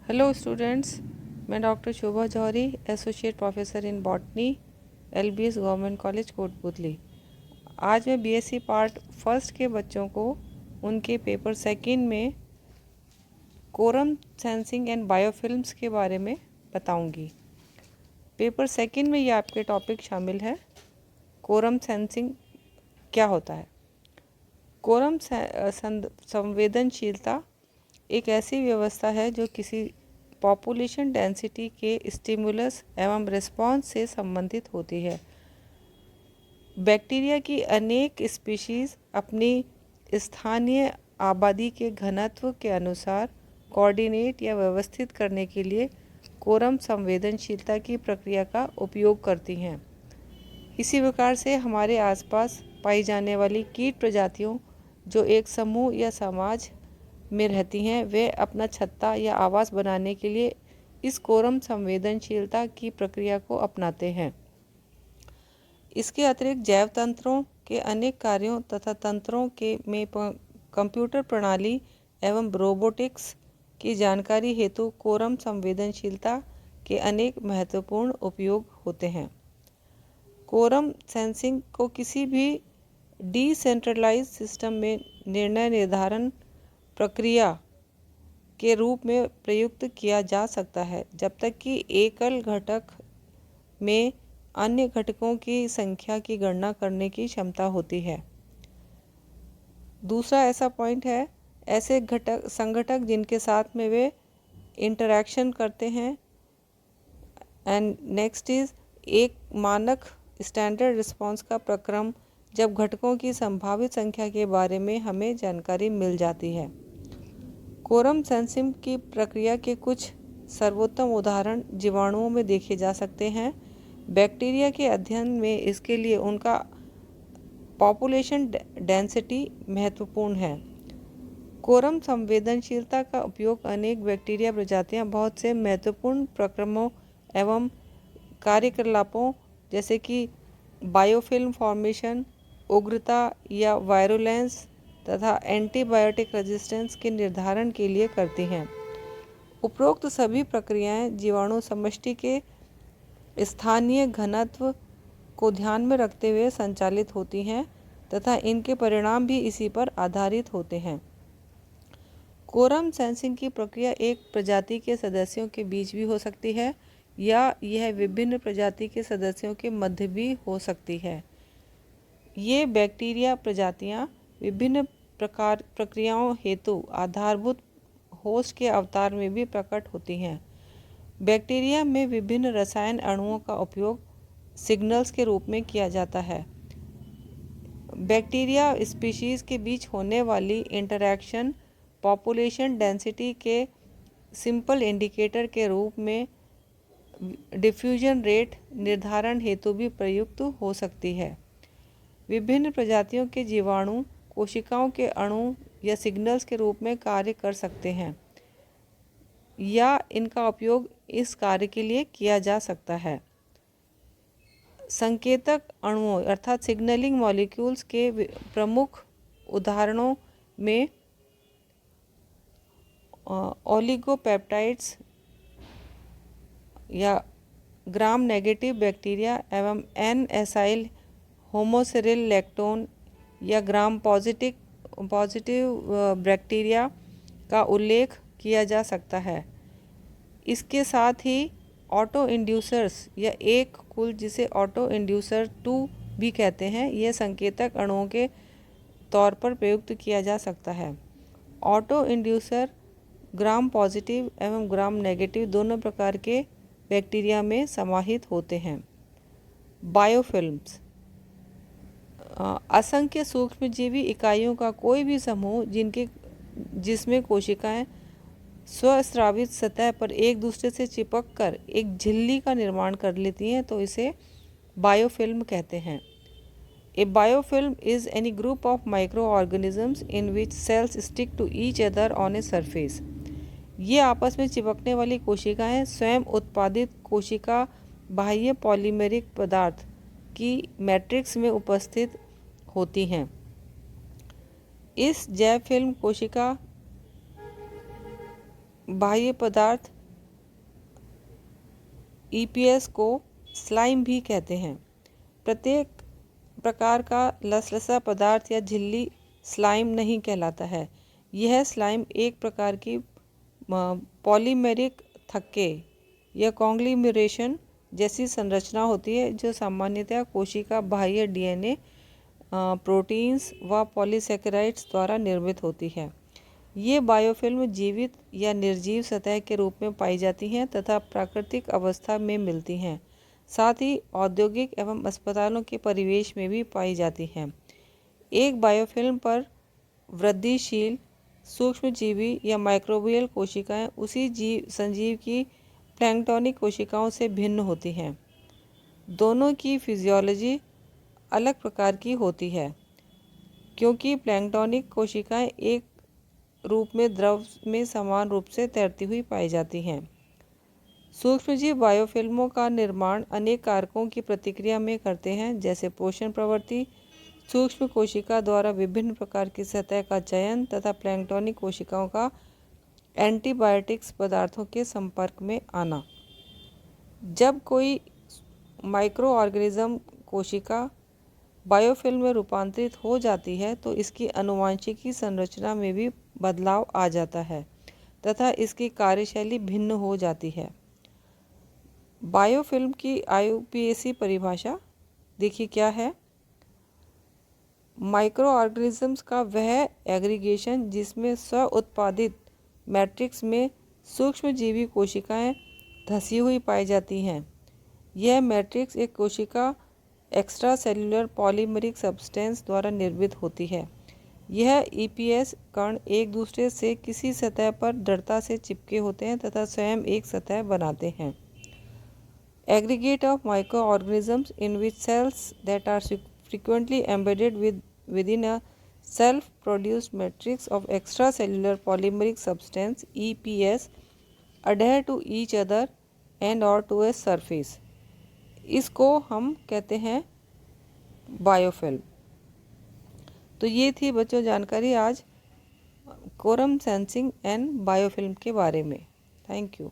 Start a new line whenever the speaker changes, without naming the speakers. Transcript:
Hello students, मैं doctor Shobha Jauhari, associate professor in botany, LBS government college Kotputli. आज मैं BSc part first के बच्चों को उनके पेपर सेकंड में कोरम सेंसिंग एंड बायोफिल्म्स के बारे में बताऊंगी। पेपर सेकंड में ये आपके टॉपिक शामिल है, कोरम सेंसिंग क्या होता है। कोरम संवेदनशीलता एक ऐसी व्यवस्था है जो किसी पॉपुलेशन डेंसिटी के स्टिमुलस एवं रिस्पॉन्स से संबंधित होती है। बैक्टीरिया की अनेक स्पीशीज़ अपनी स्थानीय आबादी के घनत्व के अनुसार कोऑर्डिनेट या व्यवस्थित करने के लिए कोरम संवेदनशीलता की प्रक्रिया का उपयोग करती हैं। इसी प्रकार से हमारे आसपास पाई जाने वाली कीट प्रजातियों जो एक समूह या समाज में रहती हैं, वे अपना छत्ता या आवास बनाने के लिए इस कोरम संवेदनशीलता की प्रक्रिया को अपनाते हैं। इसके अतिरिक्त जैव तंत्रों के अनेक कार्यों तथा तंत्रों के में कंप्यूटर प्रणाली एवं रोबोटिक्स की जानकारी हेतु कोरम संवेदनशीलता के अनेक महत्वपूर्ण उपयोग होते हैं। कोरम सेंसिंग को किसी भी डिसेंट्रलाइज्ड सिस्टम में निर्णय निर्धारण प्रक्रिया के रूप में प्रयुक्त किया जा सकता है, जब तक कि एकल घटक में अन्य घटकों की संख्या की गणना करने की क्षमता होती है। दूसरा ऐसा पॉइंट है, ऐसे घटक संगठक जिनके साथ में वे इंटरैक्शन करते हैं। एंड नेक्स्ट इज एक मानक स्टैंडर्ड रिस्पांस का प्रक्रम, जब घटकों की संभावित संख्या के बारे में हमें जानकारी मिल जाती है। कोरम सेंसिंग की प्रक्रिया के कुछ सर्वोत्तम उदाहरण जीवाणुओं में देखे जा सकते हैं। बैक्टीरिया के अध्ययन में इसके लिए उनका पॉपुलेशन डेंसिटी महत्वपूर्ण है। कोरम संवेदनशीलता का उपयोग अनेक बैक्टीरिया प्रजातियां बहुत से महत्वपूर्ण प्रक्रमों एवं कार्यकलापों जैसे कि बायोफिल्म फॉर्मेशन, उग्रता या वायरुलेंस तथा एंटीबायोटिक रेजिस्टेंस के निर्धारण के लिए करती हैं। उपरोक्त सभी प्रक्रियाएं जीवाणु समष्टि के स्थानीय घनत्व को ध्यान में रखते हुए संचालित होती हैं तथा इनके परिणाम भी इसी पर आधारित होते हैं। कोरम सेंसिंग की प्रक्रिया एक प्रजाति के सदस्यों के बीच भी हो सकती है या यह विभिन्न प्रजाति के सदस्यों के मध्य भी हो सकती है। ये बैक्टीरिया प्रजातियां विभिन्न प्रक्रियाओं हेतु आधारभूत होस्ट के अवतार में भी प्रकट होती हैं। बैक्टीरिया में विभिन्न रसायन अणुओं का उपयोग सिग्नल्स के रूप में किया जाता है। बैक्टीरिया स्पीशीज़ के बीच होने वाली इंटरैक्शन पॉपुलेशन डेंसिटी के सिंपल इंडिकेटर के रूप में डिफ्यूजन रेट निर्धारण हेतु भी प्रयुक्त हो सकती है। विभिन्न प्रजातियों के जीवाणु कोशिकाओं के अणु या सिग्नल्स के रूप में कार्य कर सकते हैं या इनका उपयोग इस कार्य के लिए किया जा सकता है। संकेतक अणुओं अर्थात सिग्नलिंग मॉलिक्यूल्स के प्रमुख उदाहरणों में ओलिगोपेप्टाइड्स या ग्राम नेगेटिव बैक्टीरिया एवं एन एसाइल होमोसिरिल लैक्टोन या ग्राम पॉजिटिव बैक्टीरिया का उल्लेख किया जा सकता है। इसके साथ ही ऑटो इंड्यूसर्स या एक कुल जिसे ऑटो इंड्यूसर 2 भी कहते हैं, यह संकेतक अणुओं के तौर पर प्रयुक्त किया जा सकता है। ऑटो इंड्यूसर ग्राम पॉजिटिव एवं ग्राम नेगेटिव दोनों प्रकार के बैक्टीरिया में समाहित होते हैं। बायोफिल्म्स असंख्य सूक्ष्मजीवी इकाइयों का कोई भी समूह जिसमें कोशिकाएं स्वस्रावित सतह पर एक दूसरे से चिपक कर एक झिल्ली का निर्माण कर लेती हैं, तो इसे बायोफिल्म कहते हैं। A biofilm is any group of microorganisms in which cells stick to each other on a surface. ये आपस में चिपकने वाली कोशिकाएं स्वयं उत्पादित कोशिका बाह्य पॉलीमेरिक पदार्थ की मैट्रिक्स में उपस्थित होती हैं। इस जैव फिल्म कोशिका बाह्य पदार्थ EPS को स्लाइम भी कहते हैं। प्रत्येक प्रकार का लसलसा पदार्थ या झिल्ली स्लाइम नहीं कहलाता है। यह स्लाइम एक प्रकार की पॉलीमेरिक थक्के या कॉन्ग्लिमरेशन जैसी संरचना होती है जो सामान्यतः कोशिका बाह्य DNA, प्रोटीन्स व पॉलीसेकेराइड्स द्वारा निर्मित होती है। ये बायोफिल्म जीवित या निर्जीव सतह के रूप में पाई जाती हैं तथा प्राकृतिक अवस्था में मिलती हैं। साथ ही औद्योगिक एवं अस्पतालों के परिवेश में भी पाई जाती हैं। एक बायोफिल्म पर वृद्धिशील सूक्ष्मजीवी या माइक्रोबियल कोशिकाएं उसी संजीव की प्लैंक्टोनिक कोशिकाओं से भिन्न होती हैं। दोनों की फिजियोलॉजी अलग प्रकार की होती है क्योंकि प्लैंक्टोनिक कोशिकाएं एक रूप में द्रव में समान रूप से तैरती हुई पाई जाती हैं। सूक्ष्मजीव बायोफिल्मों का निर्माण अनेक कारकों की प्रतिक्रिया में करते हैं, जैसे पोषण प्रवृत्ति, सूक्ष्म कोशिका द्वारा विभिन्न प्रकार की सतह का चयन तथा प्लैंक्टोनिक कोशिकाओं का एंटीबायोटिक्स पदार्थों के संपर्क में आना। जब कोई माइक्रो ऑर्गेनिज्म कोशिका बायोफिल्म में रूपांतरित हो जाती है तो इसकी आनुवंशिकी संरचना में भी बदलाव आ जाता है तथा इसकी कार्यशैली भिन्न हो जाती है। बायोफिल्म की IUPAC परिभाषा देखिए क्या है। माइक्रो ऑर्गेनिजम्स का वह एग्रीगेशन जिसमें स्व उत्पादित मैट्रिक्स में सूक्ष्मजीवी कोशिकाएं धसी हुई पाई जाती हैं। यह मैट्रिक्स एक कोशिका एक्स्ट्रा सेल्युलर पॉलीमरिक सब्सटेंस द्वारा निर्मित होती है। यह EPS कण एक दूसरे से किसी सतह पर दृढ़ता से चिपके होते हैं तथा स्वयं एक सतह बनाते हैं। Aggregate of microorganisms in which cells that are frequently embedded within a self-produced matrix of extracellular polymeric substance EPS adhere to each other and or to a surface, इसको हम कहते हैं बायोफिल्म। तो ये थी बच्चों जानकारी आज कोरम सेंसिंग एंड बायोफिल्म के बारे में। Thank you.